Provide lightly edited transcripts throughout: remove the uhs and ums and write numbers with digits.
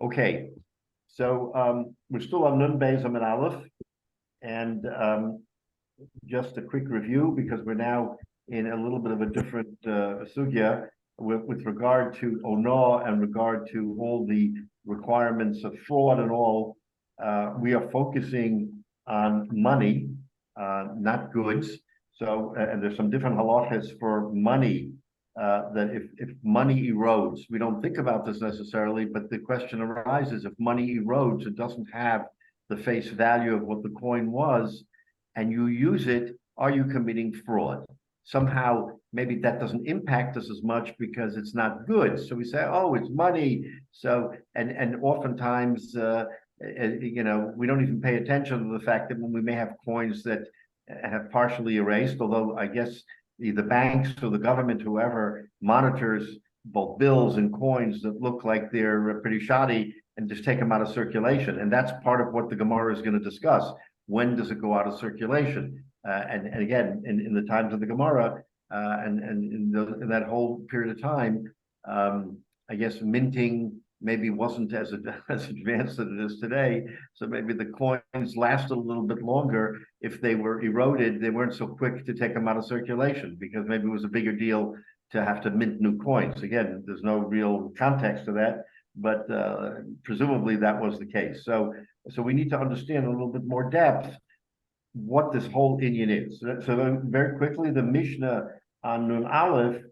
Okay, so we're still on Nun Beis Amid Aleph, and just a quick review because we're now in a little bit of a different sugya with regard to Ono and regard to all the requirements of fraud and all. We are focusing on money, not goods. So, and there's some different halachas for money that if money erodes, we don't think about this necessarily, but the question arises, if money erodes, it doesn't have the face value of what the coin was, and you use it, are you committing fraud? Somehow, maybe that doesn't impact us as much because it's not good. So we say, oh, it's money. So, and oftentimes, we don't even pay attention to the fact that when we may have coins that have partially erased, although I guess the banks or the government, whoever monitors both bills and coins that look like they're pretty shoddy and just take them out of circulation. And that's part of what the Gemara is going to discuss. When does it go out of circulation? And again, in the times of the Gemara, and in that whole period of time, I guess minting maybe wasn't as advanced as it is today. So maybe the coins lasted a little bit longer. If they were eroded, they weren't so quick to take them out of circulation because maybe it was a bigger deal to have to mint new coins. Again, there's no real context to that, but presumably that was the case. So we need to understand a little bit more depth what this whole Indian is. So very quickly, the Mishnah on Nun Aleph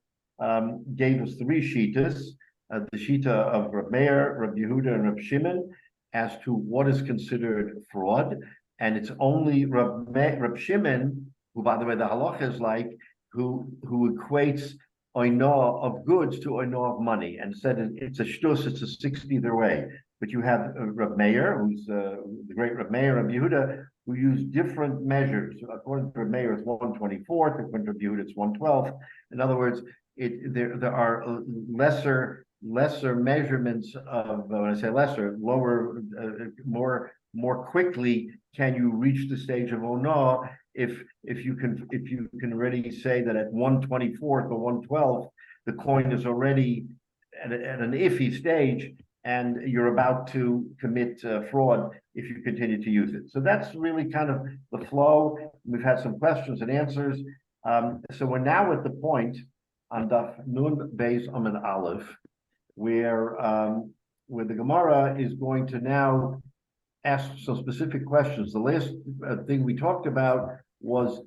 gave us three shitas. The shita of Reb Meir, Reb Yehuda, and Reb Shimon as to what is considered fraud. And it's only Reb Shimon, who, by the way, the halacha is like, who equates oino of goods to oino of money, and said it's a shtus, it's a sixth either way. But you have Reb Meir, who's the great Reb Meir, Reb Yehuda, who use different measures. According to Reb Meir, it's 1/24th. According to Reb Yehuda, it's 1/12th. In other words, there are lesser measurements of, when I say lesser, lower, more quickly can you reach the stage of ono if you can already say that at 1/24th or 1/12th the coin is already at an iffy stage and you're about to commit fraud if you continue to use it. So that's really kind of the flow. We've had some questions and answers. So we're now at the point on Daf Nun Beis Amid Aleph, where the Gemara is going to now ask some specific questions. The last thing we talked about was,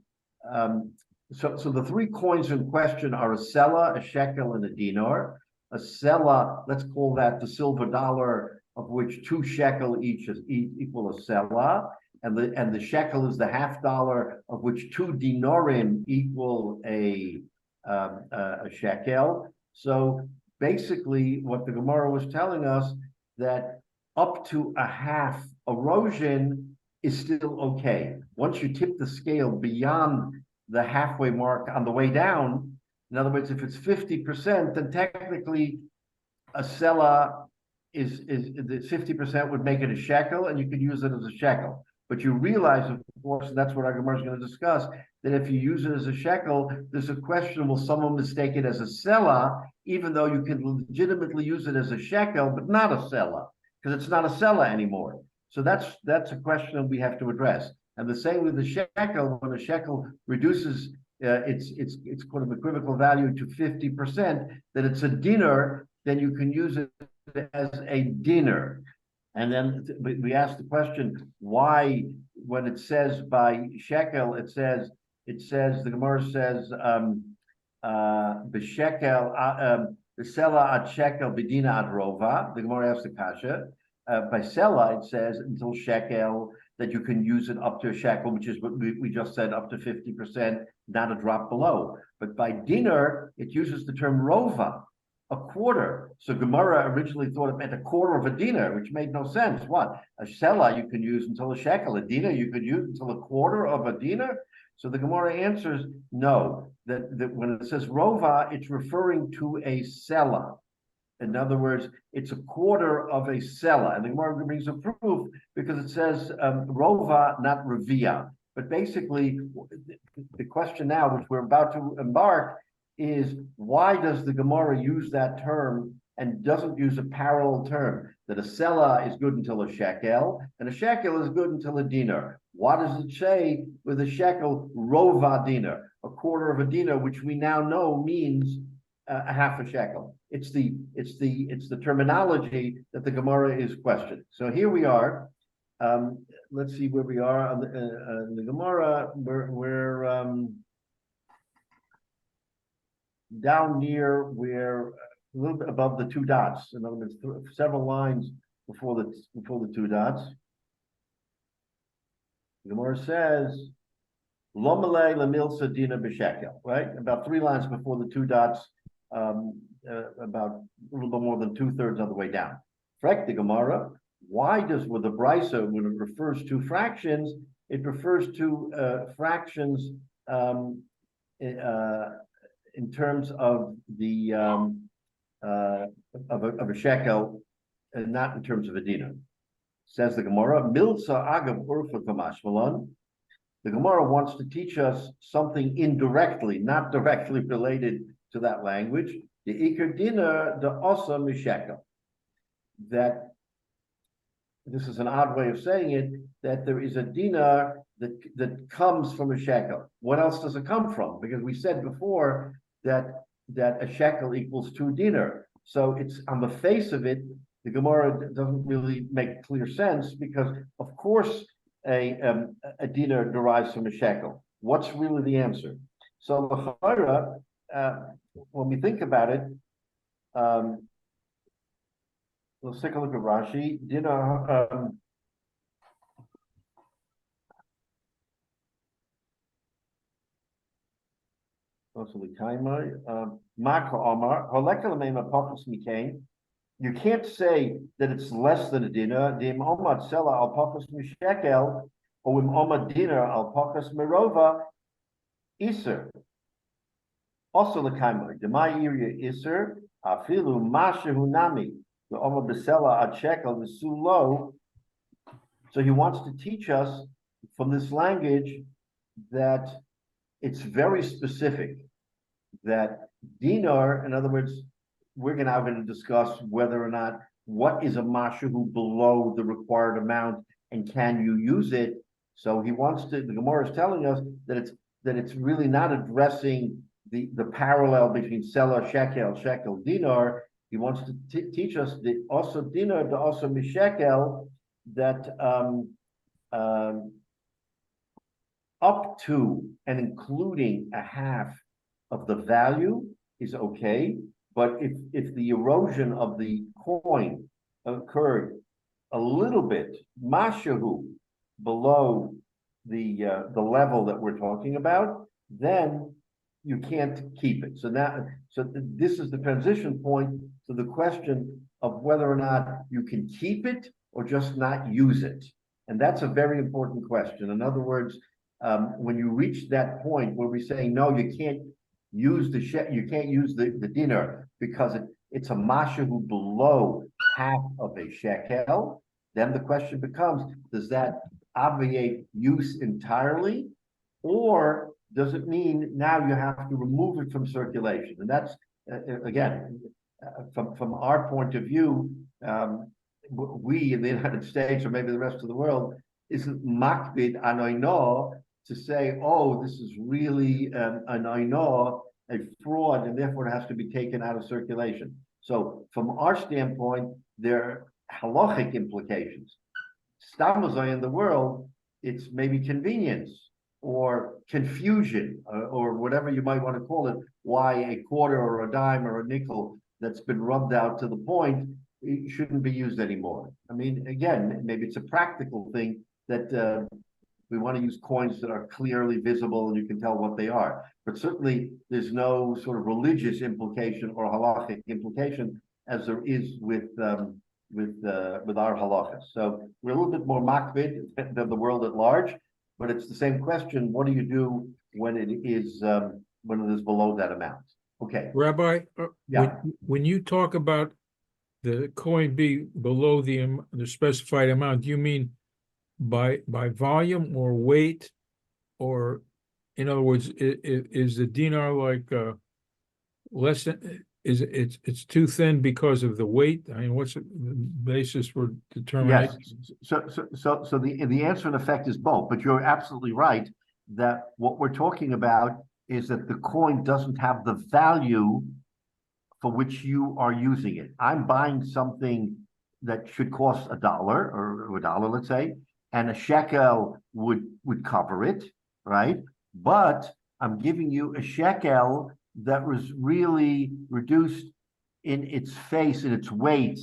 so the three coins in question are a sela, a shekel, and a dinar. A sela, let's call that the silver dollar, of which 2 shekel each is equal a sela, and the shekel is the half dollar, of which 2 dinarim equal a shekel. So basically, what the Gemara was telling us, that up to a half erosion is still okay. Once you tip the scale beyond the halfway mark on the way down, in other words, if it's 50%, then technically a sela is the 50% would make it a shekel, and you could use it as a shekel. But you realize, of course, and that's what our Gemara is going to discuss, that if you use it as a shekel, there's a question, will someone mistake it as a sela, even though you can legitimately use it as a shekel, but not a sela, because it's not a sela anymore. So that's a question that we have to address. And the same with the shekel, when a shekel reduces its quote of equivocal value to 50%, that it's a dinar, then you can use it as a dinar. And then we ask the question, why, when it says by shekel, it says the Gemara says the shekel the sela ad shekel b'dina ad rova. The Gemara asks the kasha. By sela, it says until shekel, that you can use it up to a shekel, which is what we just said, up to 50%, not a drop below. But by dinar, it uses the term rova, a quarter. So Gemara originally thought it meant a quarter of a dinar, which made no sense. What? A sela you can use until a shekel, a dinar you could use until a quarter of a dinar? So the Gemara answers, no, that when it says rova, it's referring to a sela. In other words, it's a quarter of a sela. And the Gemara brings a proof because it says rova, not revia. But basically, the question now, which we're about to embark, is why does the Gemara use that term and doesn't use a parallel term, that a selah is good until a shekel, and a shekel is good until a dinar. What does it say with a shekel, rova dinar, a quarter of a dinar, which we now know means a half a shekel? It's the terminology that the Gemara is questioning. So here we are. Let's see where we are on the Gemara. We're down near where a little bit above the two dots. In other words, several lines before the two dots. The Gemara says, "Lo malei lemilsa dina b'shekel," right? About 3 lines before the two dots, about a little bit more than 2/3 of the way down. Frek the Gemara, why does with the brisa, when it refers to fractions, it refers to fractions in terms of the of a shekel, and not in terms of a dinar? Says the Gemara, Milsa agav urfa kamashmalan. The Gemara wants to teach us something indirectly, not directly related to that language. The ikar dinar the osa mishekel. That this is an odd way of saying it, that there is a dinar that comes from a shekel. What else does it come from? Because we said before that a shekel equals 2 dinar. So it's on the face of it, the Gemara doesn't really make clear sense, because of course a dinar derives from a shekel. What's really the answer? So the Chayra, when we think about it, let's take a look at Rashi. Dinar. You can't say that it's less than a dinar. Or dinar al pachas merova iser. Also the kaimai. The my area iser afilu mashehu nami the omar besela ad shekel v'sulo. So he wants to teach us from this language that it's very specific, that dinar, in other words, we're now going to discuss whether or not what is a mashahu below the required amount and can you use it. So he wants to, the Gemara is telling us that it's really not addressing the parallel between selah, shekel, dinar. He wants to teach us the also dinar, the also mishekel, that up to and including a half of the value is okay, but if the erosion of the coin occurred a little bit, mashahu, below the level that we're talking about, then you can't keep it. So this is the transition point to the question of whether or not you can keep it or just not use it, and that's a very important question. In other words, when you reach that point where we say no, you can't use the dinar because it's a mashahu below half of a shekel, then the question becomes, does that obviate use entirely, or does it mean now you have to remove it from circulation? And that's again, from our point of view, we in the United States, or maybe the rest of the world, isn't makbid anoino to say, oh, this is really an anoino, a fraud, and therefore it has to be taken out of circulation. So from our standpoint, there are halachic implications. Stamazai in the world, it's maybe convenience or confusion or whatever you might want to call it, why a quarter or a dime or a nickel that's been rubbed out to the point, it shouldn't be used anymore. I mean, again, maybe it's a practical thing that we want to use coins that are clearly visible and you can tell what they are. But certainly there's no sort of religious implication or halachic implication as there is with our halachas. So we're a little bit more makbid than the world at large, but it's the same question. What do you do when it is below that amount? Okay. Rabbi, yeah. when you talk about the coin being below the specified amount, do you mean by volume or weight, or in other words, is the dinar like less than, it's too thin because of the weight? I mean, what's the basis for Yes. determination? So the answer in effect is both, but you're absolutely right that what we're talking about is that the coin doesn't have the value for which you are using it. I'm buying something that should cost $1 or $1, let's say, and a shekel would cover it, right? But I'm giving you a shekel that was really reduced in its face, in its weight.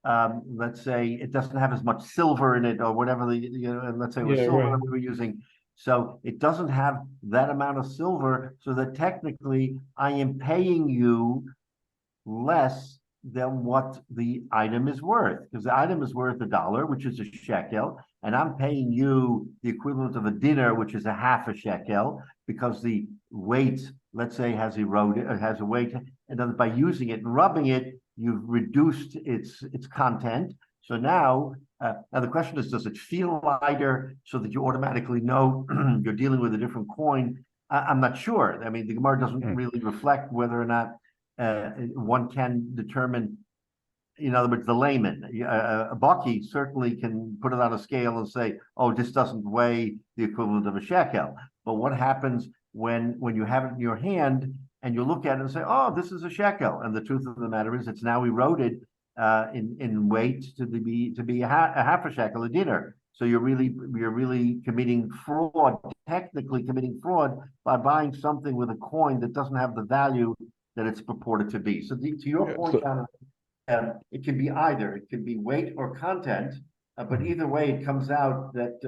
Let's say it doesn't have as much silver in it, or whatever let's say it was Yeah, silver right. that we were using. So it doesn't have that amount of silver, so that technically I am paying you less than what the item is worth, because the item is worth $1, which is a shekel, and I'm paying you the equivalent of a dinner, which is a half a shekel, because the weight, let's say, has eroded, has a weight, and then by using it and rubbing it, you've reduced its content. So now the question is, does it feel lighter so that you automatically know you're dealing with a different coin? I'm not sure. I mean, the Gemara doesn't really reflect whether or not one can determine, in other words, the layman. A baki certainly can put it on a scale and say, oh, this doesn't weigh the equivalent of a shekel. But what happens when you have it in your hand and you look at it and say, oh, this is a shekel? And the truth of the matter is it's now eroded in weight to be a half a shekel, a dinner. So you're really committing fraud, technically committing fraud, by buying something with a coin that doesn't have the value that it's purported to be. So to your point, it can be either. It can be weight or content, but either way, it comes out that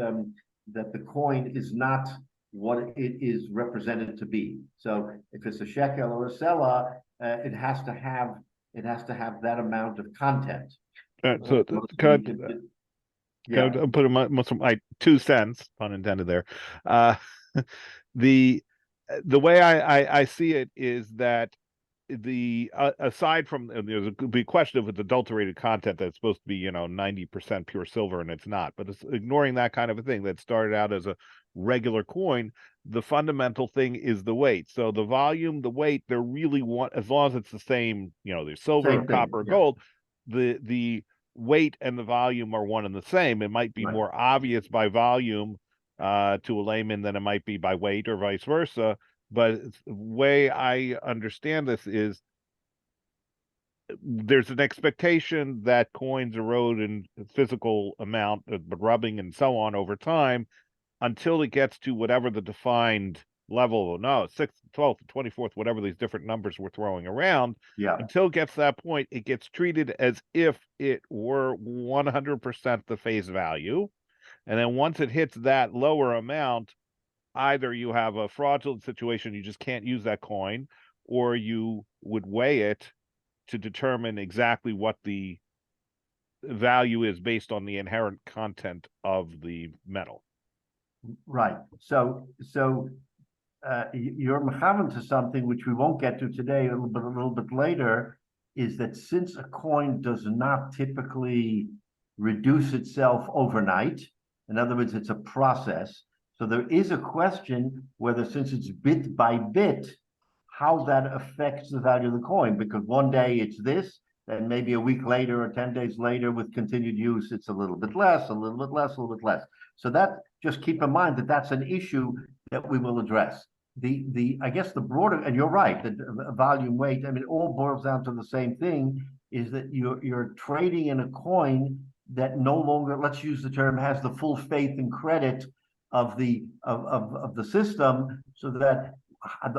that the coin is not what it is represented to be. So if it's a shekel or a sela, it has to have that amount of content. So Yeah. I'm putting my 2 cents, pun intended there. The way I see it is that aside from there's a big question of it's adulterated content that's supposed to be 90% pure silver and it's not, but it's ignoring that kind of a thing that started out as a regular coin. The fundamental thing is the weight. So the volume, the weight, they're really as long as it's the same, there's silver, copper, gold, the weight and the volume are one and the same. It might be more obvious by volume to a layman than it might be by weight, or vice versa. But the way I understand this is there's an expectation that coins erode in physical amount, but rubbing and so on over time, until it gets to whatever the defined level, 6th, 12th, 24th, whatever these different numbers we're throwing around. Until it gets to that point, it gets treated as if it were 100% the face value. And then once it hits that lower amount, either you have a fraudulent situation, you just can't use that coin, or you would weigh it to determine exactly what the value is based on the inherent content of the metal. Right. So you're mechavan to something which we won't get to today, a little bit later, is that since a coin does not typically reduce itself overnight, in other words, it's a process. So there is a question whether, since it's bit by bit, how that affects the value of the coin, because one day it's this, then maybe a week later or 10 days later with continued use, it's a little bit less, a little bit less, a little bit less. So that, just keep in mind that that's an issue that we will address. I guess the broader, and you're right, the volume, weight, I mean, it all boils down to the same thing, is that you're trading in a coin that no longer, let's use the term, has the full faith and credit of the system, so that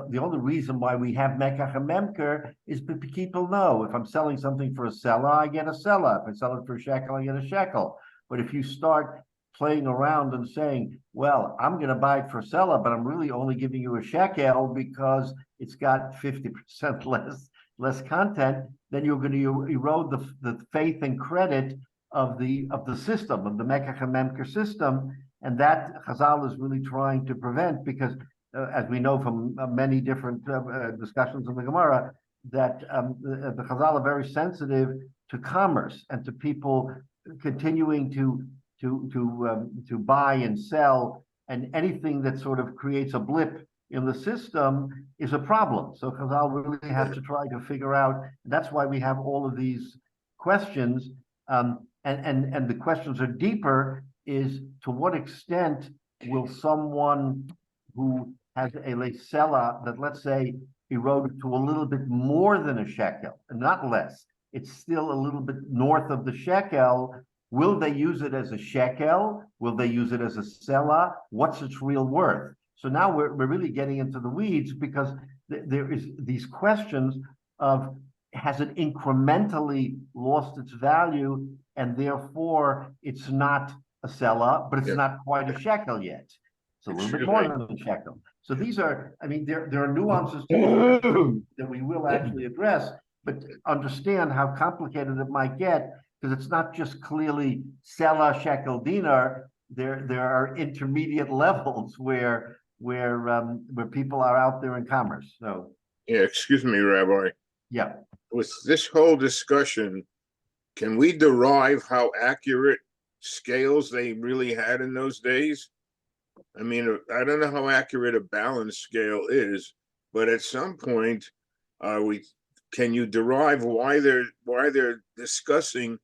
the only reason why we have mekach and memker is people know, if I'm selling something for a seller, I get a seller. If I sell it for a shekel, I get a shekel. But if you start playing around and saying, well, I'm going to buy it for a seller, but I'm really only giving you a shekel because it's got 50% less content, then you're going to erode the faith and credit of the system, of the mekach and memker system. And that Chazal is really trying to prevent, because as we know from many different discussions in the Gemara, that the Chazal are very sensitive to commerce and to people continuing to buy and sell, and anything that sort of creates a blip in the system is a problem. So Chazal really have to try to figure out. That's why we have all of these questions, and the questions are deeper. Is to what extent will someone who has a leisela that, let's say, eroded to a little bit more than a shekel, and not less, it's still a little bit north of the shekel. Will they use it as a shekel? Will they use it as a sela? What's its real worth? So now we're really getting into the weeds, because there is these questions of, has it incrementally lost its value, and therefore it's not a sela, but it's not quite a shekel yet. It's a little bit more than a shekel. So these are, I mean, there are nuances to that we will actually address, but understand how complicated it might get, because it's not just clearly sela, shekel, dinar. There are intermediate levels where people are out there in commerce. So Yeah, excuse me, Rabbi. yeah. With this whole discussion, can we derive how accurate scales they really had in those days? I mean, I don't know how accurate a balance scale is, but at some point, can you derive why they're discussing at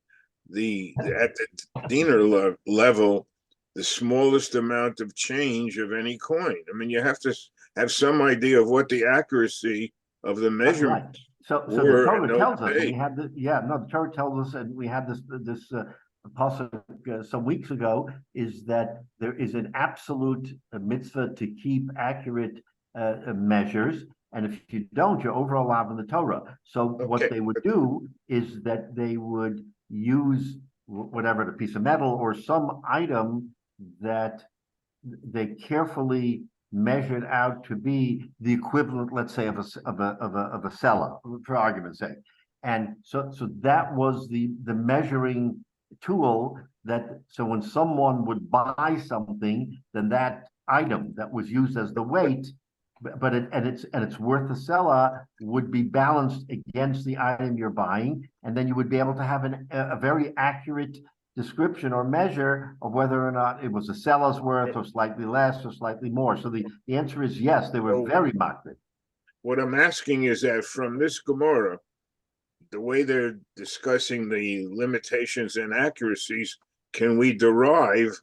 the dinar level the smallest amount of change of any coin? I mean, you have to have some idea of what the accuracy of the measurement. Right. So the Torah tells us, and we had the Torah tells us, and we had this pasuk some weeks ago, is that there is an absolute mitzvah to keep accurate measures, and if you don't, you're over allowed in the Torah. So what they would do is that they would use whatever, the piece of metal or some item that they carefully measured out to be the equivalent, let's say, of a sela, for argument's sake. And so that was the measuring tool, that so when someone would buy something, then that item that was used as the weight, but it's worth a sela, would be balanced against the item you're buying, and then you would be able to have a very accurate description or measure of whether or not it was a seller's worth, or slightly less or slightly more. So the answer is yes, they were very makbid. What I'm asking is that from this Gemara, the way they're discussing the limitations and accuracies, can we derive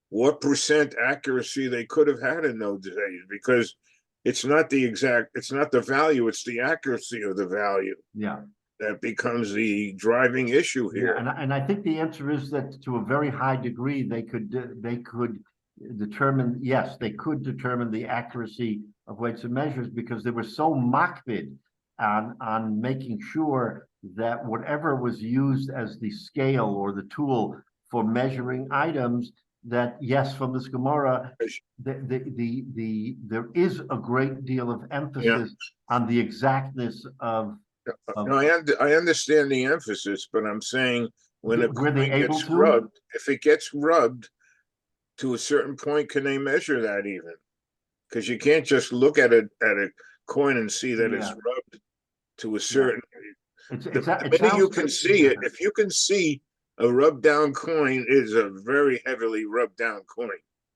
what percent accuracy they could have had in those days? Because it's not the value, it's the accuracy of the value. Yeah. That becomes the driving issue here. Yeah, and I think the answer is that to a very high degree, they could determine, yes, they could determine the accuracy of weights and measures, because they were so makbid on making sure that whatever was used as the scale or the tool for measuring items, that yes, from this Gemara, there is a great deal of emphasis on the exactness of. No, I understand the emphasis, but I'm saying when a coin gets rubbed, if it gets rubbed to a certain point, can they measure that even? Because you can't just look at a coin and see that it's rubbed to a certain. The minute you can see it, if you can see a rubbed down coin, is a very heavily rubbed down coin.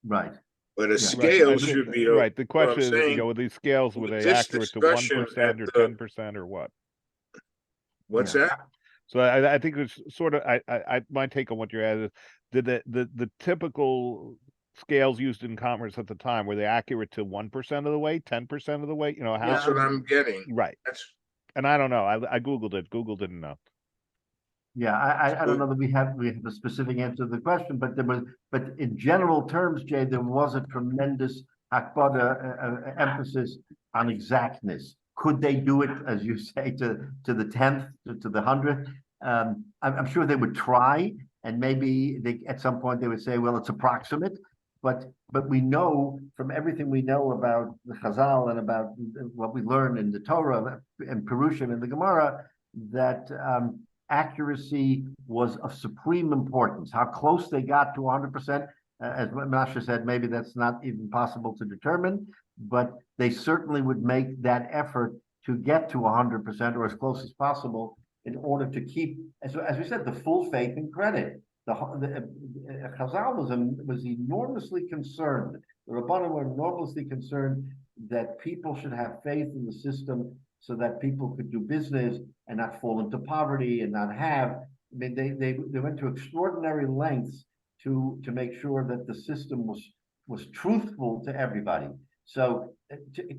Right. But a scale should be right. The question is, with these scales, were they accurate to 1% or 10% or what? What's that? So I think it's sort of my take on what you're at is, did the typical scales used in commerce at the time, were they accurate to 1% of the weight, 10% of the weight? You know, how? That's what I'm getting. Right. And I don't know. I Googled it. Google didn't know. Yeah, I don't know that we have a specific answer to the question, but in general terms, Jay, there was a tremendous emphasis on exactness. Could they do it, as you say, to the 10th, to the 100th? I'm sure they would try, and maybe at some point they would say, well, it's approximate. But we know from everything we know about the Chazal and about what we learn in the Torah and Perushim in the Gemara, that accuracy was of supreme importance. How close they got to 100%, as Masha said, maybe that's not even possible to determine, but they certainly would make that effort to get to 100% or as close as possible in order to keep, as we said, the full faith and credit. Chazal was enormously concerned. The Rabbanim were enormously concerned that people should have faith in the system so that people could do business and not fall into poverty and not have. I mean, they went to extraordinary lengths to make sure that the system was truthful to everybody. So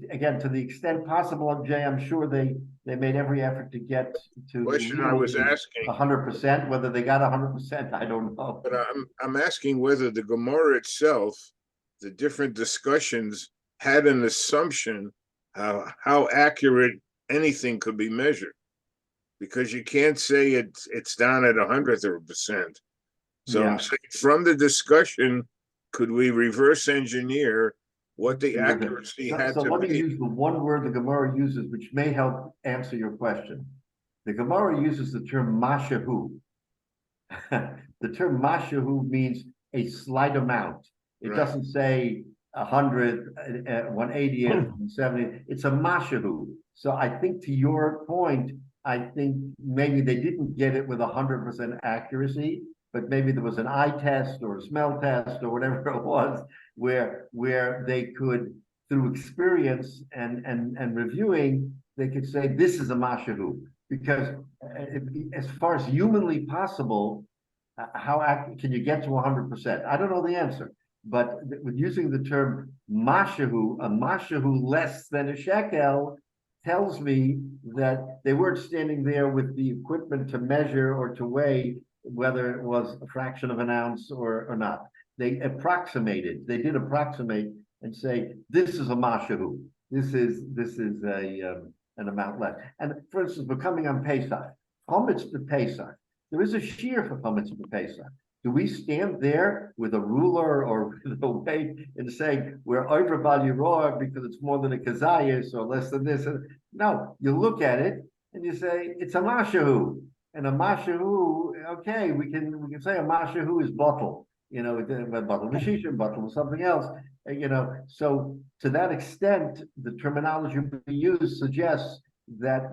again, to the extent possible, Jay, I'm sure they made every effort to get to Question I was asking, 100%. Whether they got 100%, I don't know. but I'm asking whether the Gemara itself, the different discussions had an assumption how accurate anything could be measured, because you can't say it's down at 100%. So Yeah. I'm saying from the discussion, could we reverse engineer what the accuracy had So to let me be? use the one word the Gemara uses, which may help answer your question. The Gemara uses the term mashahu. The term mashahu means a slight amount. It Right. doesn't say 100, 180, 170. It's a mashahu. So I think to your point, I think maybe they didn't get it with 100% accuracy, but maybe there was an eye test or a smell test or whatever it was, where they could, through experience and reviewing, they could say this is a mashahu. Because as far as humanly possible, how can you get to 100%? I don't know the answer, but with using the term mashahu, a mashahu less than a shekel, tells me that they weren't standing there with the equipment to measure or to weigh whether it was a fraction of an ounce or not. They approximated. They did approximate and say this is a mashahu. This is an amount less. And for instance, we're coming on Pesach, Chametz Pesach. There is a shiur for Chametz Pesach. Do we stand there with a ruler or with a weight and say we're over Bal Yiror because it's more than a kazayas or less than this? No, you look at it and you say it's a mashahu. And a mashahu, okay, we can say a mashahu is bottle, a bottle of shishim, bottle of something else, So to that extent, the terminology we use suggests that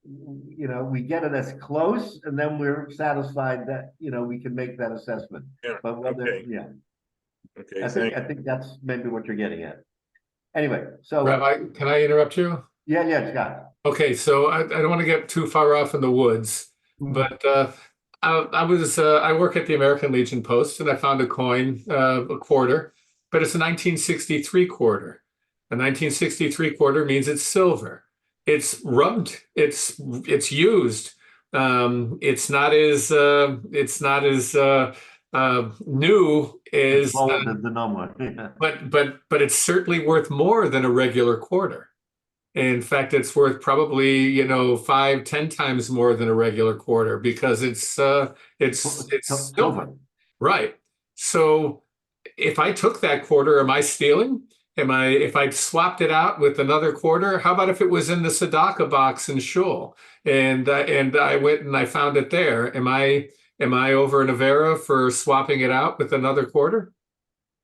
we get it as close, and then we're satisfied that we can make that assessment. Yeah. But whether, Okay. yeah, Okay. I think that's maybe what you're getting at. Anyway, so Rabbi, can I interrupt you? yeah, Scott. Okay, so I don't want to get too far off in the woods, but I work at the American Legion Post, and I found a coin, a quarter, but it's a 1963 quarter. A 1963 quarter means it's silver. It's rubbed. It's used. It's not as new as The number. but it's certainly worth more than a regular quarter. In fact, it's worth probably 5-10 times more than a regular quarter because it's silver, right? So if I took that quarter, am I stealing? If I swapped it out with another quarter? How about if it was in the tzedakah box in shul and I went and I found it there? Am I over an avera for swapping it out with another quarter?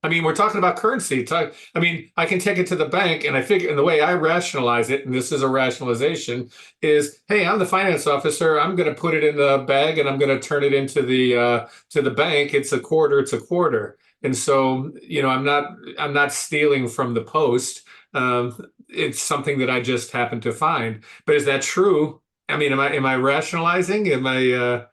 I mean, we're talking about currency. I can take it to the bank, and I figure, and the way I rationalize it, and this is a rationalization, is, hey, I'm the finance officer. I'm going to put it in the bag, and I'm going to turn it into the bank. It's a quarter. It's a quarter. And so, I'm not stealing from the post. It's something that I just happen to find. But is that true? I mean, am I rationalizing? Am I?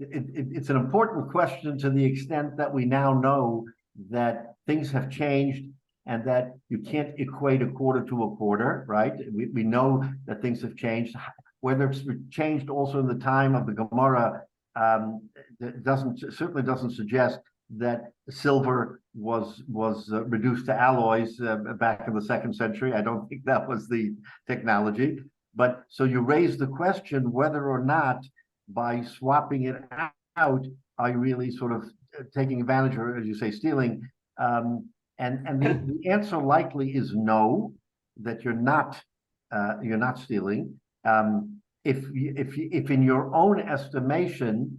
It's an important question to the extent that we now know that things have changed and that you can't equate a quarter to a quarter, right? We know that things have changed. Whether it's changed also in the time of the Gemara, certainly doesn't suggest that silver was reduced to alloys back in the 2nd century. I don't think that was the technology. But so you raise the question whether or not by swapping it out, are you really sort of taking advantage, or as you say, stealing? And the answer likely is no, that you're not stealing. If in your own estimation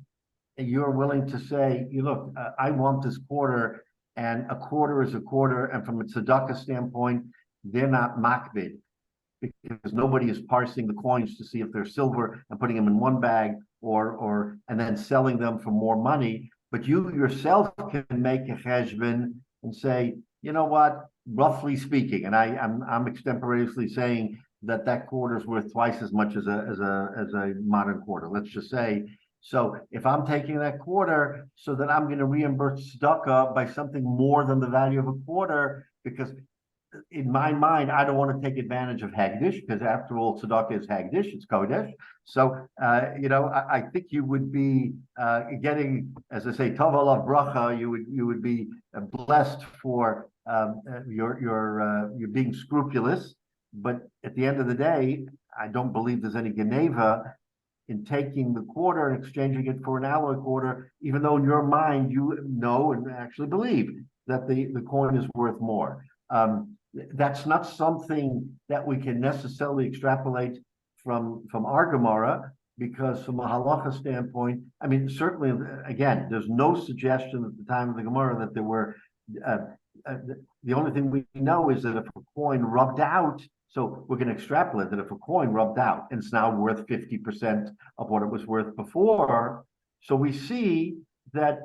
you're willing to say, look, I want this quarter, and a quarter is a quarter, and from a tzedakah standpoint, they're not makbid, because nobody is parsing the coins to see if they're silver and putting them in one bag and then selling them for more money. But you yourself can make a cheshbon and say, you know what, roughly speaking, and I'm extemporaneously saying that quarter is worth twice as much as a modern quarter. Let's just say. So if I'm taking that quarter so that I'm going to reimburse tzedakah by something more than the value of a quarter, because in my mind, I don't want to take advantage of Hagdish, because after all, tzedakah is Hagdish, it's Kodesh. So, I think you would be getting, as I say, Tov Alav Bracha, you would be blessed for you're being scrupulous. But at the end of the day, I don't believe there's any Geneva in taking the quarter and exchanging it for an alloy quarter, even though in your mind you know and actually believe that the coin is worth more. That's not something that we can necessarily extrapolate from our Gemara, because from a halacha standpoint, I mean, certainly, again, there's no suggestion at the time of the Gemara that there were. The only thing we know is that if a coin rubbed out, so we're going to extrapolate that if a coin rubbed out and it's now worth 50% of what it was worth before, so we see that,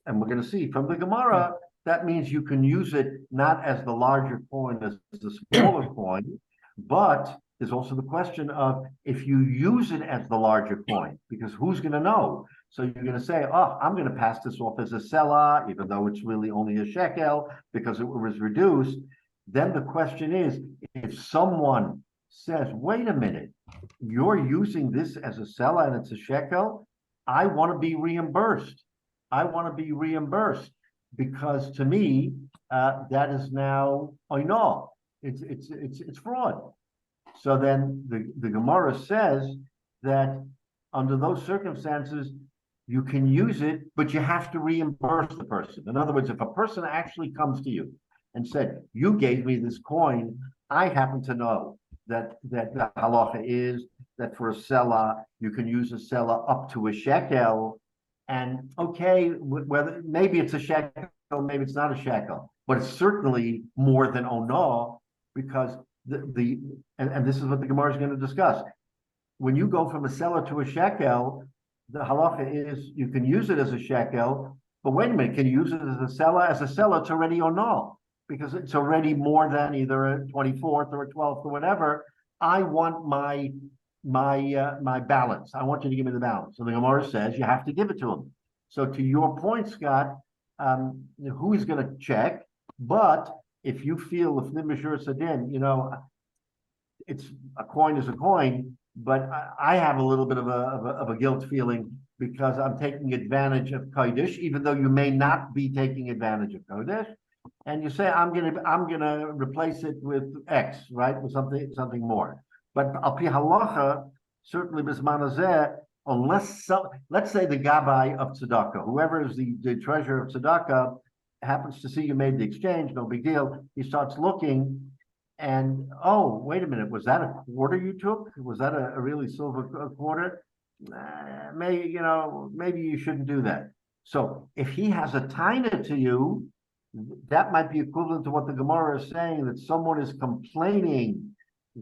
and we're going to see from the Gemara, that means you can use it not as the larger coin as the smaller coin, but there's also the question of if you use it as the larger coin, because who's going to know? So you're going to say, oh, I'm going to pass this off as a selah, even though it's really only a shekel because it was reduced. Then the question is, if someone says, wait a minute, you're using this as a selah and it's a shekel, I want to be reimbursed. I want to be reimbursed, because to me, that is now oinah. It's fraud. So then the Gemara says that under those circumstances, you can use it, but you have to reimburse the person. In other words, if a person actually comes to you and said, you gave me this coin, I happen to know that the halacha is that for a selah, you can use a selah up to a shekel. And okay, whether maybe it's a shekel, maybe it's not a shekel, but it's certainly more than onah, because and this is what the Gemara is going to discuss. When you go from a selah to a shekel, the halacha is you can use it as a shekel, but wait a minute, can you use it as a selah? As a selah, it's already onah, because it's already more than either a 24th or a 12th or whatever. I want my balance. I want you to give me the balance. So the Gemara says you have to give it to him. So to your point, Scott, who is going to check? But if you feel, if Nimashur Sadin, it's a coin is a coin, but I have a little bit of a guilt feeling because I'm taking advantage of Kodesh, even though you may not be taking advantage of Kodesh. And you say, I'm gonna replace it with X, right? With something more. But al pi halacha, certainly bisman hazeh, unless let's say the Gabbai of tzedakah, whoever is the treasurer of tzedakah, happens to see you made the exchange, no big deal. He starts looking, and oh, wait a minute, was that a quarter you took? Was that a really silver quarter? Maybe you shouldn't do that. So if he has a taina to you, that might be equivalent to what the Gemara is saying, that someone is complaining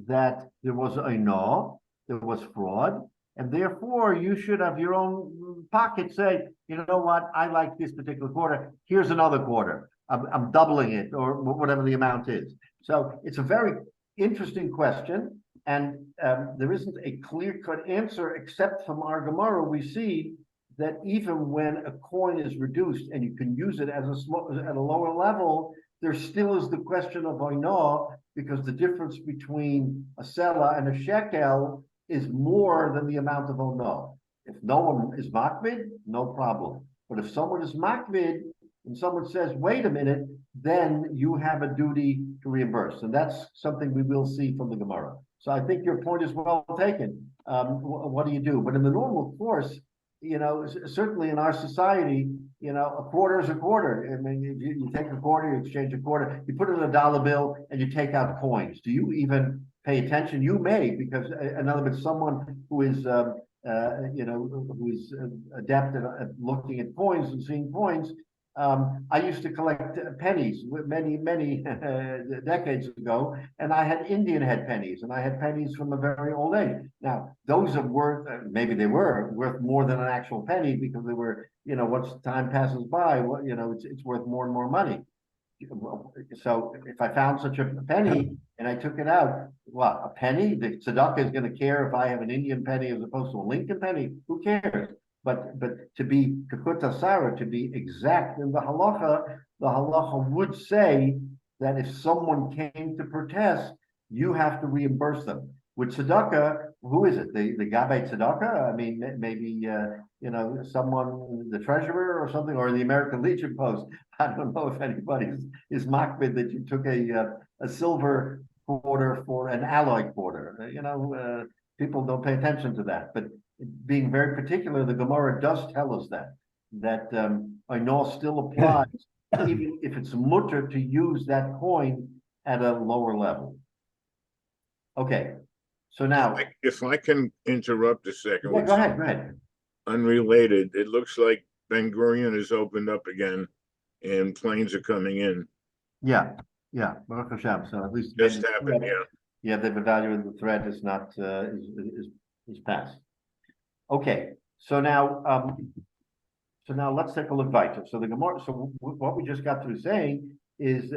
that there was oinah, there was fraud, and therefore you should have your own pocket say, you know what, I like this particular quarter, here's another quarter. I'm doubling it, or whatever the amount is. So it's a very interesting question, and there isn't a clear-cut answer, except from our Gemara. We see that even when a coin is reduced and you can use it as at a lower level, there still is the question of oinah, because the difference between a selah and a shekel is more than the amount of onah. If no one is makbid, no problem. But if someone is makbid and someone says, wait a minute, then you have a duty to reimburse. And that's something we will see from the Gemara. So I think your point is well taken. What do you do? But in the normal course, certainly in our society, a quarter is a quarter. I mean, you take a quarter, you exchange a quarter, you put it in a dollar bill, and you take out coins. Do you even pay attention? You may, because in other words, someone who is who is adept at looking at coins and seeing coins. I used to collect pennies many decades ago, and I had Indian head pennies, and I had pennies from a very old age. Now, those are worth, maybe they were worth more than an actual penny, because they were, once time passes by, it's worth more and more money. so if I found such a penny and I took it out, what, a penny? The tzedakah is gonna care if I have an Indian penny as opposed to a Lincoln penny? Who cares? But to be kakuta Sarah, to be exact in the halacha would say that if someone came to protest, you have to reimburse them. With tzedakah, who is it? The Gabbai tzedakah? I mean, maybe someone, the treasurer or something, or the American Legion Post. I don't know if anybody is makbid that you took a silver quarter for an alloy quarter. People don't pay attention to that. But being very particular, the Gemara does tell us that Ainol still applies, even if it's mutter to use that coin at a lower level. Okay. So now, if I can interrupt a second. yeah, go ahead. Unrelated, it looks like Ben Gurion has opened up again and planes are coming in. Yeah, Baruch Hashem. So at least Just happened, yeah. Yeah, they've evaluated the threat is not is passed. Okay, so now let's take a look weiter. So the Gemara. So what we just got through saying is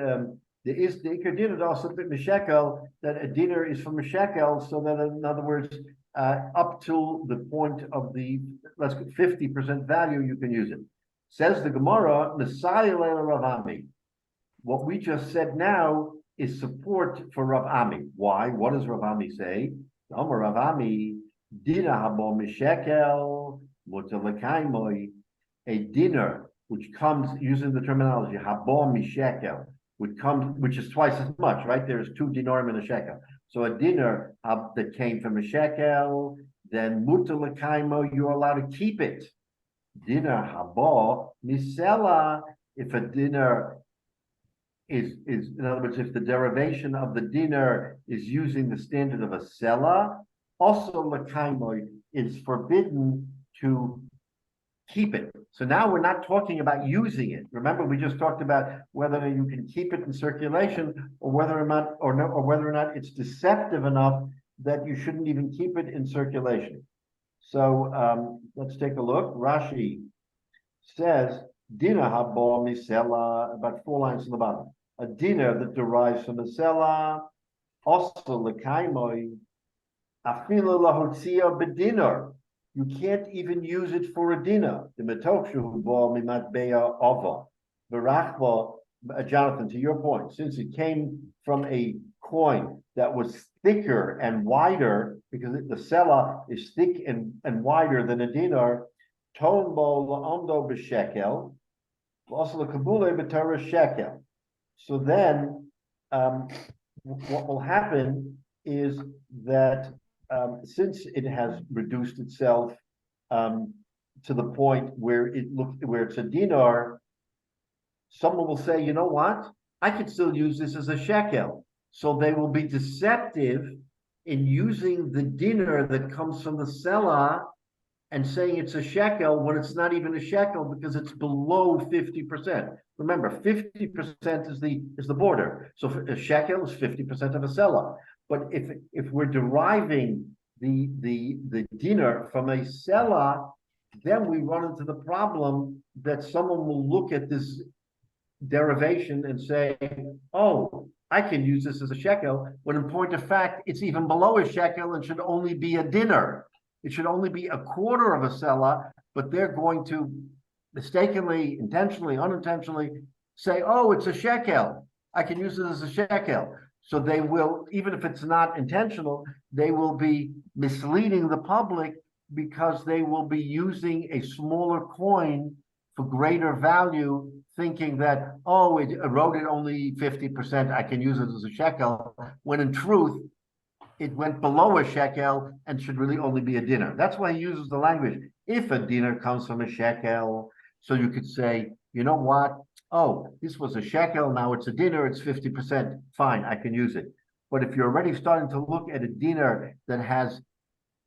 there is the Iker dinner also Mishekel, that a dinner is from a shekel, so that in other words, up to the point of the 50% value, you can use it. Says the Gemara, Messiah Rav Ami. What we just said now is support for Rav Ami. Why? What does Rav Ami say? Rav Ami, dinner habo mishekel mutalakaimoi, a dinner which comes using the terminology habo mishekel, which is twice as much, right? There's 2 dinarim in a shekel. So a dinner that came from a shekel, then mutalakaimo, you're allowed to keep it. Dinner habo misela, if a dinner is in other words, if the derivation of the dinner is using the standard of a sela, also lakaimo, is forbidden to keep it. So now we're not talking about using it. Remember, we just talked about whether you can keep it in circulation or whether or not it's deceptive enough that you shouldn't even keep it in circulation. So let's take a look. Rashi says, "Dina habo misela," about 4 lines from the bottom. A dinner that derives from a sela, also lekaimoi, afilu lahotzia bedinner. You can't even use it for a dinner. The metokshu bo mimatbeya ova. Barachva, Jonathan, to your point, since it came from a coin that was thicker and wider, because the sela is thick and wider than a dinar, ton bo laomdo b'shekel, also the kabule b'tara shekel. So then, what will happen is that since it has reduced itself to the point where it's a dinar, someone will say, you know what? I could still use this as a shekel. So they will be deceptive in using the dinar that comes from the sela and saying it's a shekel when it's not even a shekel because it's below 50%. Remember, 50% is the border. So a shekel is 50% of a sela. But if we're deriving the dinar from a sela, then we run into the problem that someone will look at this derivation and say, oh, I can use this as a shekel, when in point of fact, it's even below a shekel and should only be a dinar. It should only be a quarter of a sela, but they're going to mistakenly, intentionally, unintentionally say, oh, it's a shekel. I can use it as a shekel. So they will, even if it's not intentional, they will be misleading the public because they will be using a smaller coin for greater value, thinking that, oh, it eroded only 50%, I can use it as a shekel, when in truth, it went below a shekel and should really only be a dinar. That's why he uses the language, if a dinar comes from a shekel, so you could say, you know what? Oh, this was a shekel, now it's a dinar, it's 50%, fine, I can use it. But if you're already starting to look at a dinar that has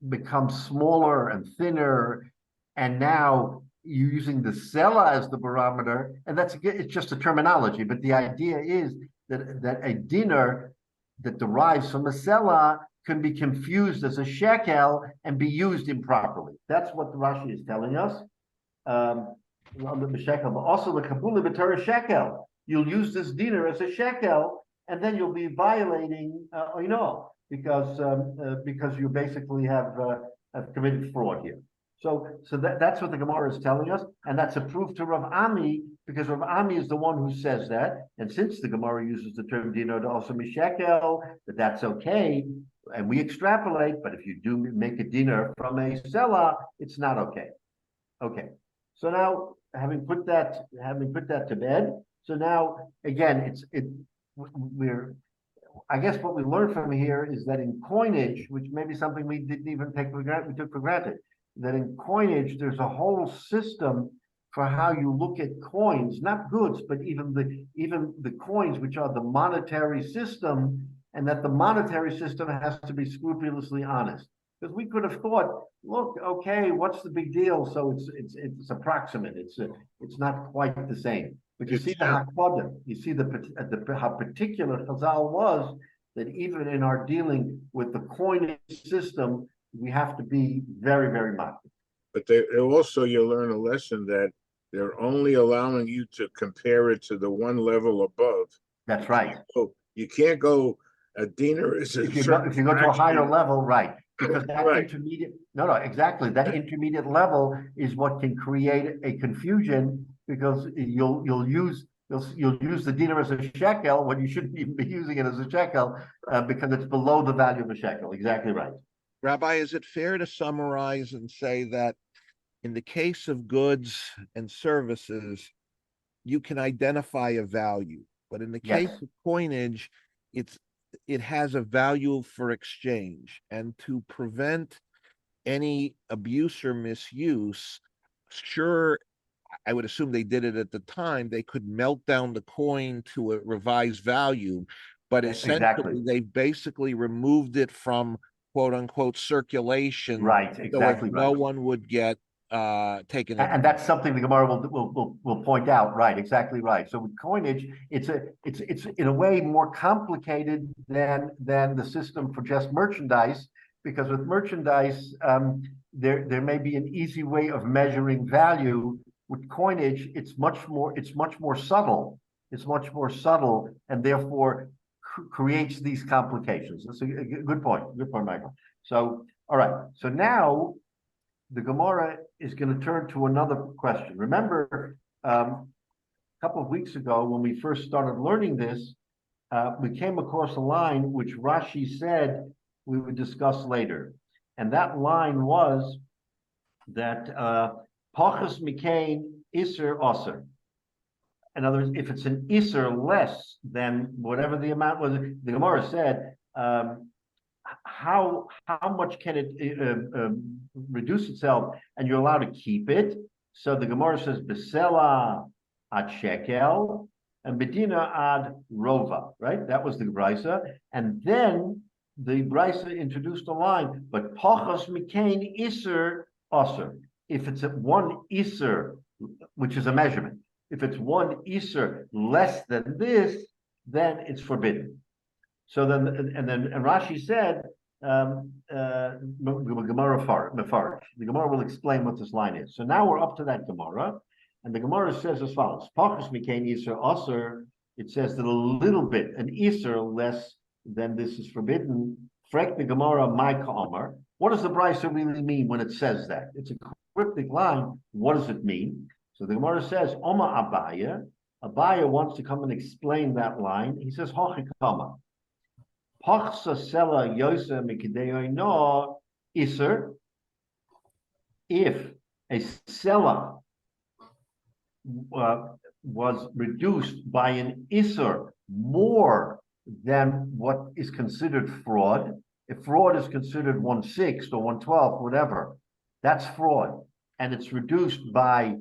become smaller and thinner, and now you're using the sela as the barometer, and it's just a terminology, but the idea is that a dinar that derives from a sela can be confused as a shekel and be used improperly. That's what the Rashi is telling us. On the shekel, but also the kabula b'tara shekel. you'll use this dinar as a shekel, and then you'll be violating because you basically have committed fraud here. So that's what the Gemara is telling us, and that's a proof to Rav Ami, because Rav Ami is the one who says that. And since the Gemara uses the term dinar to also be shekel, that's okay, and we extrapolate. But if you do make a dinar from a selah, it's not okay. Okay. So now, having put that to bed, so now again, I guess what we learned from here is that in coinage, which may be something we didn't even we took for granted, that in coinage there's a whole system for how you look at coins, not goods, but even the coins, which are the monetary system, and that the monetary system has to be scrupulously honest. Because we could have thought, look, okay, what's the big deal? So it's approximate. It's not quite the same. But you see the Hakodah, you see how particular Chazal was, that even in our dealing with the coinage system, we have to be very, very mindful. But they also, you learn a lesson that they're only allowing you to compare it to the one level above. That's right. So you can't go a dinar is if you go to a higher level, right? Because that intermediate, exactly. That intermediate level is what can create a confusion, because you'll use the dinar as a shekel when you shouldn't even be using it as a shekel, because it's below the value of a shekel. Exactly right. Rabbi, is it fair to summarize and say that in the case of goods and services, you can identify a value, but in the case of coinage, it has a value for exchange, and to prevent any abuse or misuse, sure, I would assume they did it at the time, they could melt down the coin to a revised value, but essentially they basically removed it from quote unquote circulation. Right, exactly. So no one would get taken. And that's something the Gemara will point out. Right, exactly right. So with coinage, it's in a way more complicated than the system for just merchandise, because with merchandise, there may be an easy way of measuring value. With coinage, it's much more subtle. It's much more subtle, and therefore creates these complications. That's a good point. Good point, Michael. So, all right. So now the Gemara is going to turn to another question. Remember, a couple of weeks ago when we first started learning this, we came across a line which Rashi said we would discuss later. And that line was that Pachas Mikain Iser Oser. In other words, if it's an Iser less than whatever the amount was, the Gemara said, how much can it reduce itself, and you're allowed to keep it? So the Gemara says Besela ad shekel and Bedina ad rova, right? That was the Brisa, and then the Brisa introduced a line, but Pachas Mikain Iser Oser. If it's at one Iser, which is a measurement, if it's one Iser less than this, then it's forbidden. So then, and Rashi said, the Gemara will explain what this line is. So now we're up to that Gemara, and the Gemara says as follows: Pachas Mikain Iser Aser. It says that a little bit, an Iser less than this is forbidden. Frek the Gemara, my Ka'amar. What does the Brisa really mean when it says that? It's a cryptic line. What does it mean? So the Gemara says, Oma Abaya. Abaya wants to come and explain that line. He says, Hochikama. Pachsa Sela Yosa Mikideo no Iser. If a Sela was reduced by an Iser more than what is considered fraud, if fraud is considered 1/6 or 1/12, whatever, that's fraud, and it's reduced by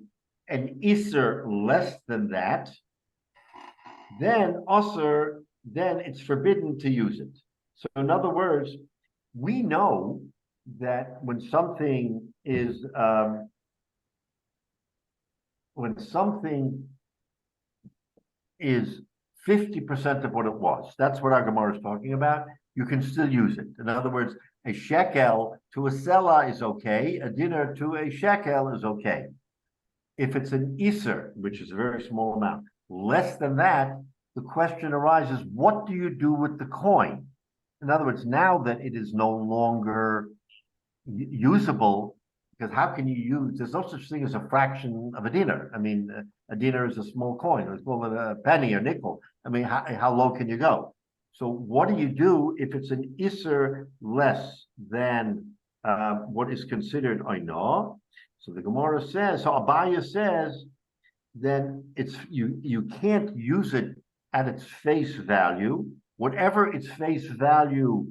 an Iser less than that, then it's forbidden to use it. So in other words, we know that when something is 50% of what it was, that's what our Gemara is talking about, you can still use it. In other words, a shekel to a selah is okay, a dinar to a shekel is okay. If it's an iser, which is a very small amount, less than that, the question arises, what do you do with the coin? In other words, now that it is no longer usable, because how can you use, there's no such thing as a fraction of a dinar. I mean, a dinar is a small coin, let's call it a penny or nickel. I mean, how low can you go? So what do you do if it's an iser less than what is considered oinah? So the Gemara says, so Abaya says, then it's you can't use it at its face value. Whatever its face value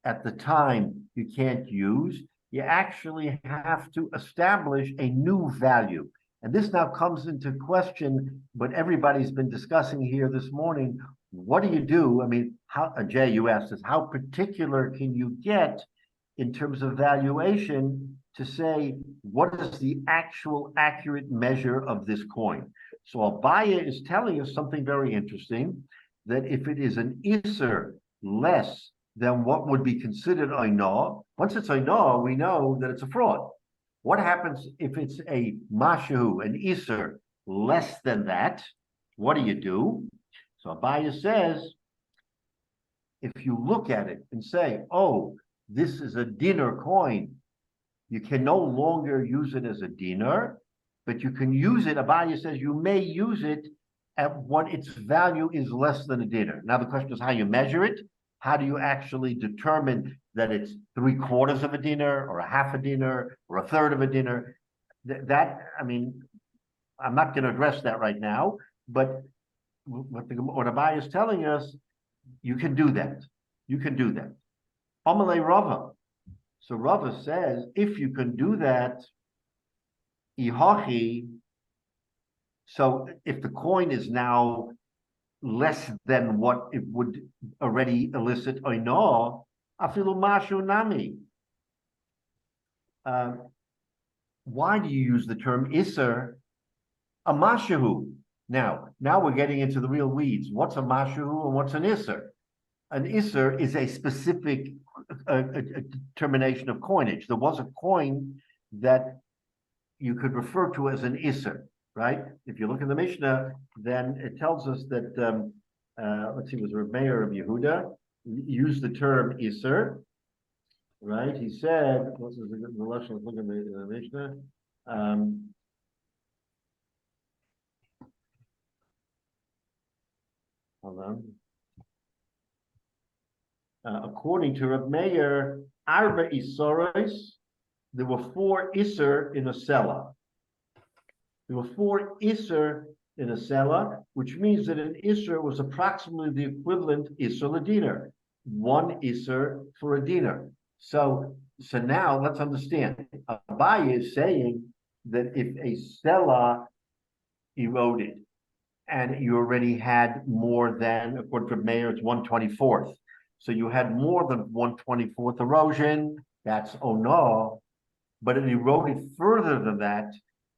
at the time you can't use, you actually have to establish a new value. And this now comes into question what everybody's been discussing here this morning. What do you do? I mean, how, Jay, you asked us, how particular can you get in terms of valuation to say what is the actual accurate measure of this coin? So Abaya is telling us something very interesting, that if it is an iser less than what would be considered oinah, once it's oinah, we know that it's a fraud. What happens if it's a mashu, an iser less than that? What do you do? So Abaya says, if you look at it and say, oh, this is a dinar coin, you can no longer use it as a dinar, but you can use it, Abaya says, you may use it at what its value is less than a dinar. Now the question is how you measure it. How do you actually determine that it's 3/4 of a dinar or a half a dinar or a third of a dinar? That, I mean, I'm not going to address that right now, but what Abaya is telling us, you can do that. You can do that. Amalei Rava. So Rava says, if you can do that, ihachi, so if the coin is now less than what it would already elicit oinah, afilu mashu nami. Why do you use the term iser? A mashahu. Now we're getting into the real weeds. What's a mashahu and what's an iser? An iser is a specific a determination of coinage. There was a coin that you could refer to as an iser, right? If you look in the Mishnah, then it tells us that, let's see, it was Rabbi Meir of Yehuda, used the term iser, right? He said, what's the lesson? Look in the Mishnah. Hold on. According to Rabbi Meir, Arba Isoros, there were 4 iser in a selah. There were 4 iser in a selah, which means that an iser was approximately the equivalent iser a dinar, 1 iser for a dinar. So now let's understand. Abaya is saying that if a selah eroded and you already had more than, according to Meir, it's 1/24th. So you had more than 1/24th erosion, that's oinah, but it eroded further than that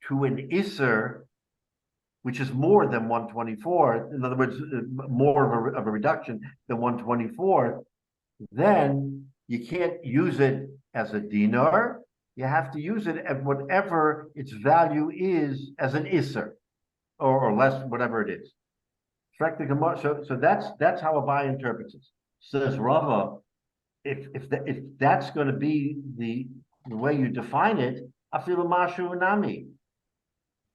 to an iser, which is more than 1/24th, in other words, more of a reduction than 1/24th, then you can't use it as a dinar. You have to use it at whatever its value is as an iser, or less, whatever it is. So that's how Abaya interprets it. Says Rava, if that's going to be the way you define it, afilu mashu nami.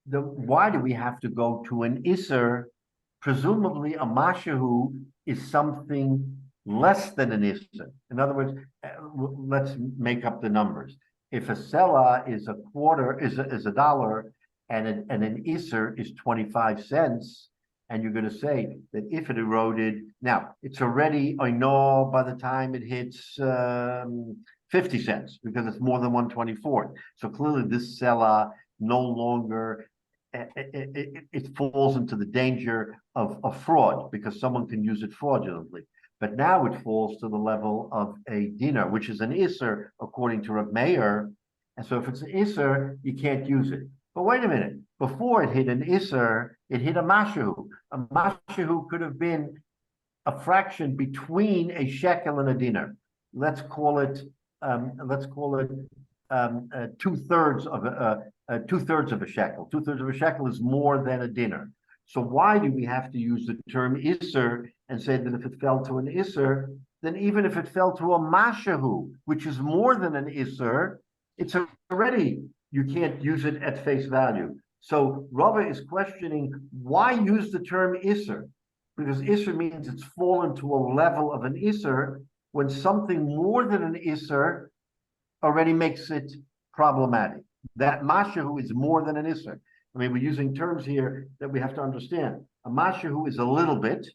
Why do we have to go to an iser? Presumably, a mashahu is something less than an iser. In other words, let's make up the numbers. If a selah is a quarter, is $1, and an iser is 25 cents, and you're going to say that if it eroded, now it's already oinah by the time it hits 50 cents because it's more than 1/24th. So clearly this selah no longer, it falls into the danger of fraud because someone can use it fraudulently. But now it falls to the level of a dinar, which is an iser according to Rabbi Meir. And so if it's an iser, you can't use it. But wait a minute, before it hit an iser, it hit a mashahu. A mashahu could have been a fraction between a shekel and a dinar. Let's call it 2/3 of a shekel. 2/3 of a shekel is more than a dinar. So why do we have to use the term Isser and say that if it fell to an Isser, then even if it fell to a Mashahu, which is more than an Isser, it's already, you can't use it at face value. So Rava is questioning why use the term Isser? Because Isser means it's fallen to a level of an Isser when something more than an Isser already makes it problematic. That Mashahu is more than an Isser. I mean, we're using terms here that we have to understand. A Mashahu is a little bit,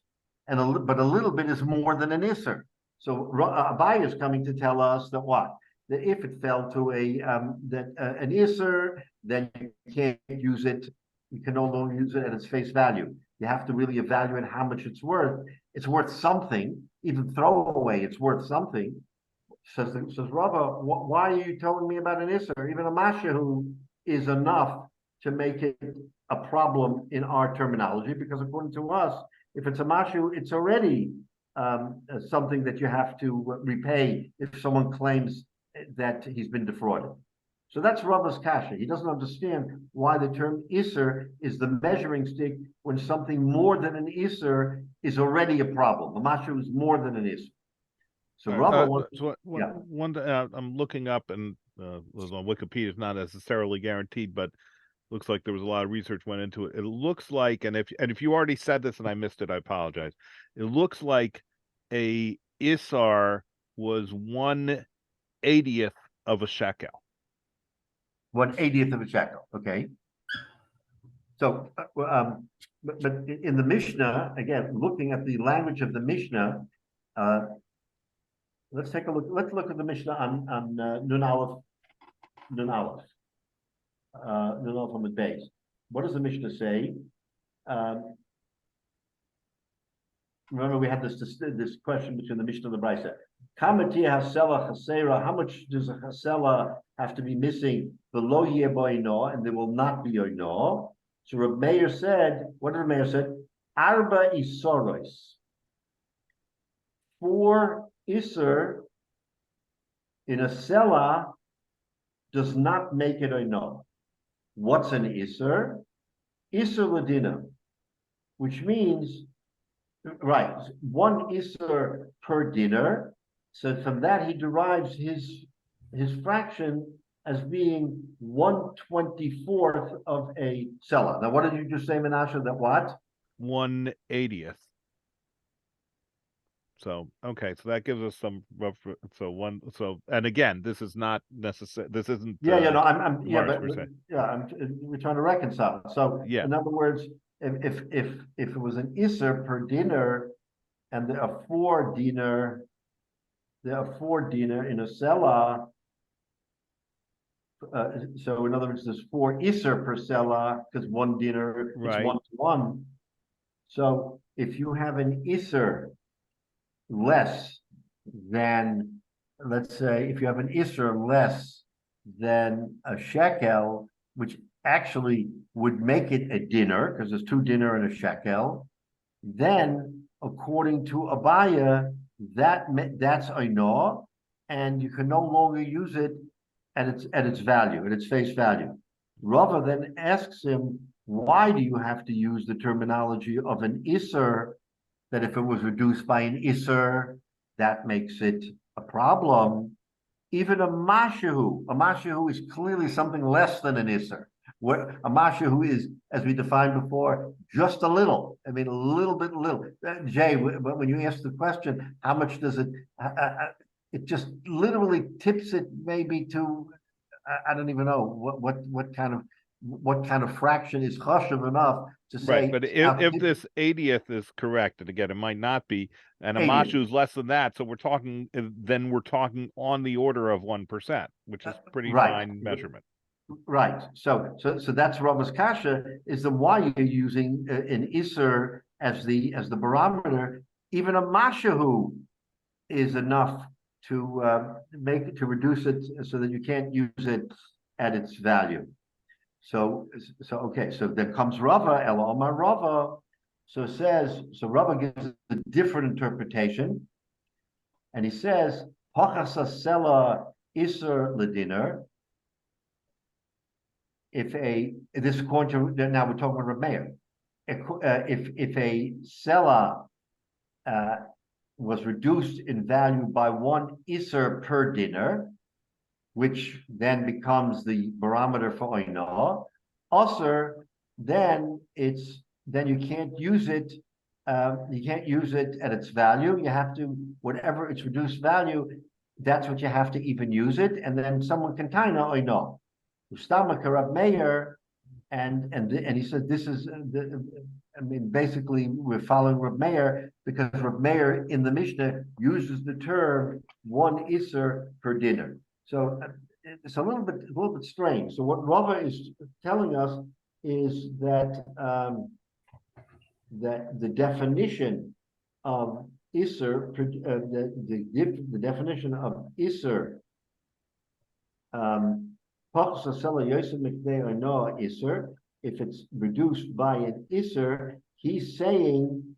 but a little bit is more than an Isser. So Abaye is coming to tell us that what? That if it fell to an Isser, then you can't use it. You can no longer use it at its face value. You have to really evaluate how much it's worth. It's worth something. Even throw away, it's worth something. Says Rava, why are you telling me about an Isser? Even a Mashahu is enough to make it a problem in our terminology, because according to us, if it's a Mashahu, it's already something that you have to repay if someone claims that he's been defrauded. So that's Rava's kasha. He doesn't understand why the term Isser is the measuring stick when something more than an Isser is already a problem. A Mashahu is more than an Isser. So Rava wants, I'm looking up, and was on Wikipedia, it's not necessarily guaranteed, but looks like there was a lot of research went into it. It looks like, and if you already said this and I missed it, I apologize. It looks like a Isar was 1/80th of a shekel. 1/80th of a shekel. Okay. So, but in the Mishnah, again, looking at the language of the Mishnah, let's take a look. Let's look at the Mishnah on Nun Aleph on the base. What does the Mishnah say? Remember, we had this question between the Mishnah and the Brisa. Kamatia hasela chasera. How much does a chasela have to be missing below yeboino, and there will not be oino? So Reb Meir said, what did Reb Meir said? Arba isoros. 4 iser in a sela does not make it oino. What's an iser? Iser ladina, which means, right, 1 iser per dinner. So from that he derives his fraction as being 1/24th of a sela. Now, what did you just say, Menashe? That what? 1/80th. So okay, so that gives us some rough. So and again, this is not necessary. This isn't. No, I'm we're trying to reconcile. So yeah. In other words, if it was an iser per dinner, and there are 4 dinner in a sela. So in other words, there's 4 iser per sela because 1 dinner is 1-to-1. So if you have an iser less than, let's say, if you have an iser less than a shekel, which actually would make it a dinner because there's 2 dinner and a shekel, then according to Abaye, that's oino, and you can no longer use it at its value, at its face value. Rava then asks him, why do you have to use the terminology of an iser, that if it was reduced by an iser, that makes it a problem? Even a mashahu is clearly something less than an iser. What a mashahu is, as we defined before, just a little. I mean, a little bit. Jay, when you ask the question, how much does it? It just literally tips it maybe to, I don't even know what kind of fraction is chashuv enough to say. Right, but if this 80th is correct, and again, it might not be, and a 80th. mashu is less than that, so we're talking on the order of 1%, which is pretty fine measurement. Right. So that's Rava's kasha, is the why you're using an iser as the barometer. Even a mashahu is enough to reduce it so that you can't use it at its value. So okay. So then comes Rava, El Omar Rava. So Rava gives a different interpretation, and he says Hachasa Sela Iser Lediner. If this is according to, now we're talking about Reb Meir. if a seller was reduced in value by 1 iser per dinner, which then becomes the barometer for oino, also then you can't use it. You can't use it at its value. You have to, whatever its reduced value, that's what you have to even use it, and then someone can taina oino. Ustama Rab Meir, and he said this is basically we're following Rab Meir because Rab Meir in the Mishnah uses the term 1 iser per dinner. So it's a little bit strange. So what Rava is telling us is that that the definition of iser, the definition of iser, if it's reduced by an iser, he's saying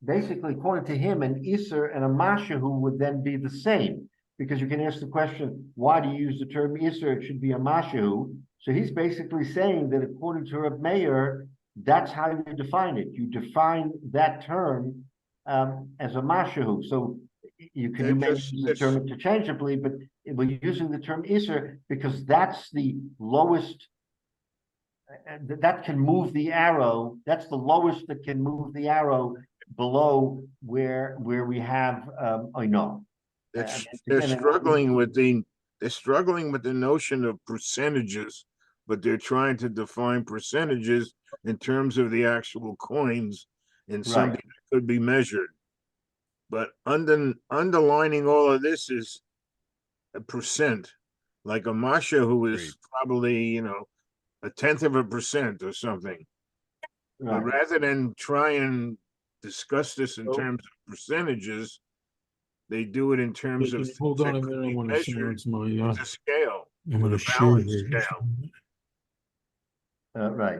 basically, according to him, an iser and a mashahu would then be the same. Because you can ask the question, why do you use the term iser? It should be a mashahu. So he's basically saying that according to Reb Meir, that's how you define it. You define that term as a mashahu. So you can use the term interchangeably, but we're using the term iser because that's the lowest. That can move the arrow. That's the lowest that can move the arrow below where we have oino. They're struggling with the notion of percentages, but they're trying to define percentages in terms of the actual coins and something that could be measured. But underlining all of this is a percent, like a masha who is probably 0.1% or something. But rather than try and discuss this in terms of percentages, they do it in terms of hold on a minute. I want to silence my the scale. I'm going to share here. Right.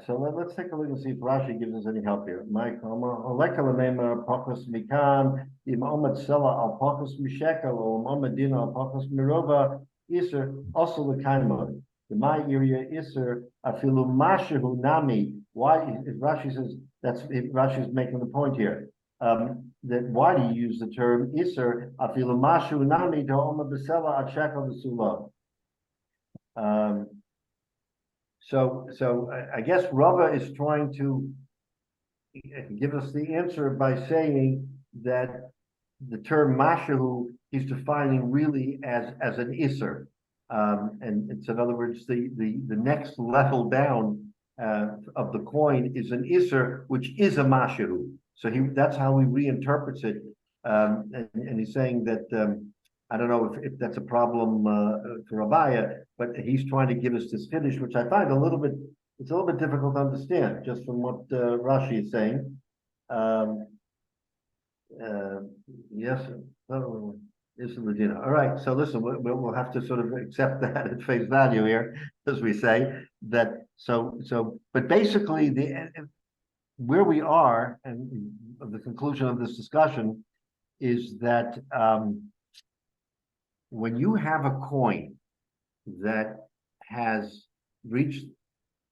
So let's take a look and see if Rashi gives us any help here. Mike, pachos mikan, im omad sela al pachos mishekel, or omad dina al pachos mirova, iser also the kaimod. The my area iser afilu mashahu nami. Why? If Rashi says Rashi is making the point here. That why do you use the term iser afilu mashahu nami to omad besela al shekel besula? So I guess Rava is trying to give us the answer by saying that the term mashahu he's defining really as an iser, and it's in other words the next level down of the coin is an iser, which is a mashahu. So that's how he reinterprets it, and he's saying that. I don't know if that's a problem for Rabbi Hyatt, but he's trying to give us this finish, which I find it's a little bit difficult to understand, just from what Rashi is saying. Yes, is Medina. All right, so listen, we'll have to sort of accept that at face value here, as we say that. But basically, where we are, and the conclusion of this discussion is that. When you have a coin that has reached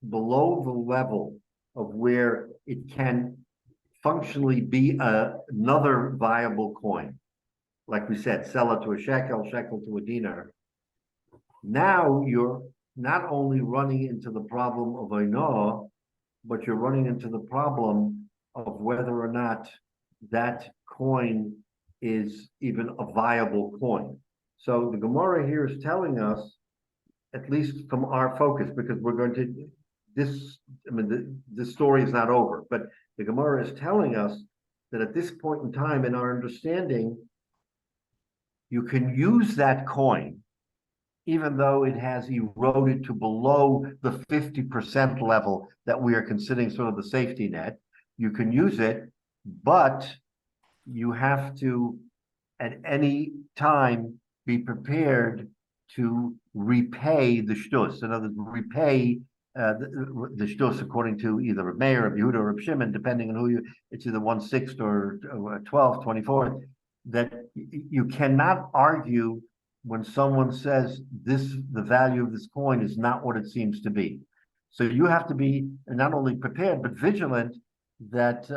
below the level of where it can functionally be another viable coin, like we said, sell it to a shekel, shekel to a dinar, now you're not only running into the problem of oino, but you're running into the problem of whether or not that coin is even a viable coin. So the Gemara here is telling us, at least from our focus, because we're going to this story is not over, but the Gemara is telling us that at this point in time in our understanding, you can use that coin, even though it has eroded to below the 50% level that we are considering sort of the safety net. You can use it, but you have to, at any time, be prepared to repay the shtus. In other words, repay the shtus according to either Reb Meir, Reb Yehuda, or Reb Shimon, depending on it's either 1/6 or 12th, 24th, that you cannot argue when someone says the value of this coin is not what it seems to be. So you have to be not only prepared, but vigilant that,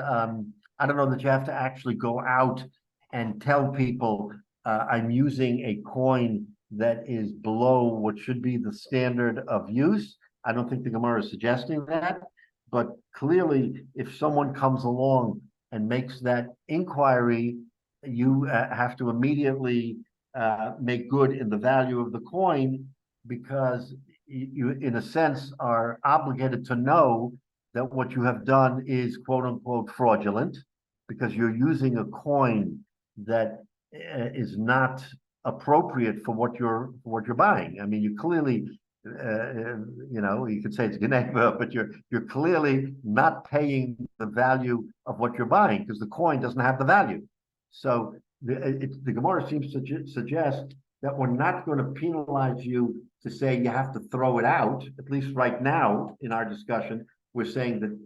I don't know that you have to actually go out and tell people, I'm using a coin that is below what should be the standard of use. I don't think the Gemara is suggesting that, but clearly, if someone comes along and makes that inquiry, you have to immediately make good in the value of the coin, because you, in a sense, are obligated to know that what you have done is quote unquote fraudulent, because you're using a coin that is not appropriate for what you're buying. I mean, you clearly, you could say it's Geneva, but you're clearly not paying the value of what you're buying, because the coin doesn't have the value. So the Gemara seems to suggest that we're not going to penalize you to say you have to throw it out. At least right now in our discussion, we're saying that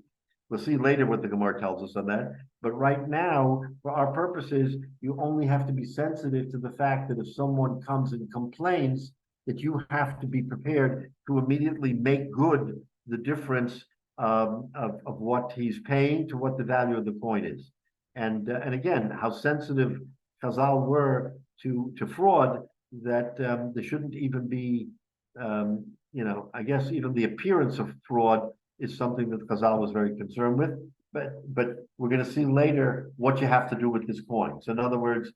we'll see later what the Gemara tells us on that. But right now, for our purposes, you only have to be sensitive to the fact that if someone comes and complains, that you have to be prepared to immediately make good the difference of what he's paying to what the value of the coin is. And again, how sensitive Chazal were to fraud, that there shouldn't even be, I guess even the appearance of fraud is something that Chazal was very concerned with. But we're going to see later what you have to do with this coin. So in other words,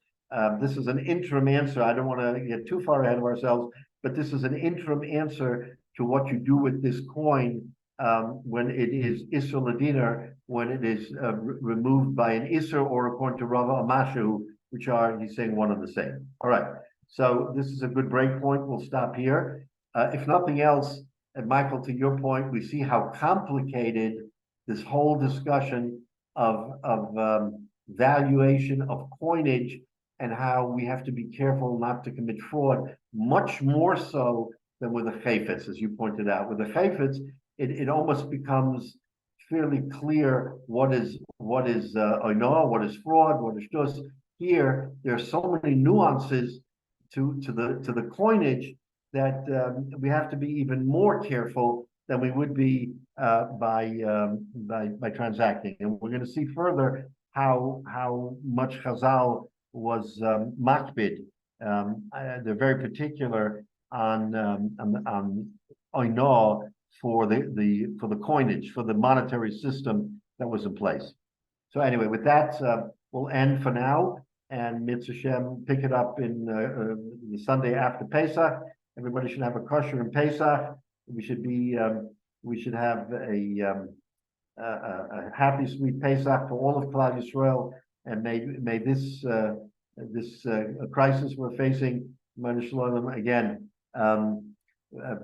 this is an interim answer. I don't want to get too far ahead of ourselves, but this is an interim answer to what you do with this coin when it is Isser Ladiner, when it is removed by an Isser, or according to Rava Amashu, which are, he's saying, one and the same. All right. So this is a good break point. We'll stop here. If nothing else, and Michael, to your point, we see how complicated this whole discussion of valuation of coinage, and how we have to be careful not to commit fraud, much more so than with the chayfetz, as you pointed out. With the chayfetz, it almost becomes fairly clear what is oino, what is fraud, what is shtus. Here, there are so many nuances to the coinage that we have to be even more careful than we would be by transacting. And we're going to see further how much Chazal was makbid. They're very particular on oino for the coinage, for the monetary system that was in place. So anyway, with that, we'll end for now, and Mitzvah Shem pick it up in the Sunday after Pesach. Everybody should have a kosher in Pesach. We should have a happy, sweet Pesach for all of Klal Yisrael, and may this crisis we're facing, again,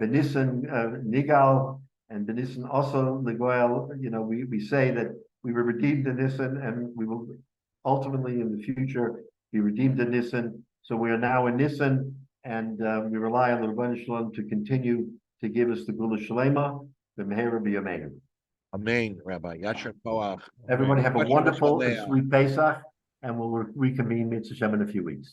Benissen Nigal and Benissen also Legoel. We say that we were redeemed in Nissen, and we will ultimately in the future be redeemed in Nissen. So we are now in Nissen, and we rely on the Rebbeinu Shalom to continue to give us the Gula Shalema, the Meher B'Yameinu. Amen, Rabbi. Yasher Koach. Everybody have a Yasher wonderful and Shalom. sweet Pesach, and we'll reconvene Mitzvah Shem in a few weeks.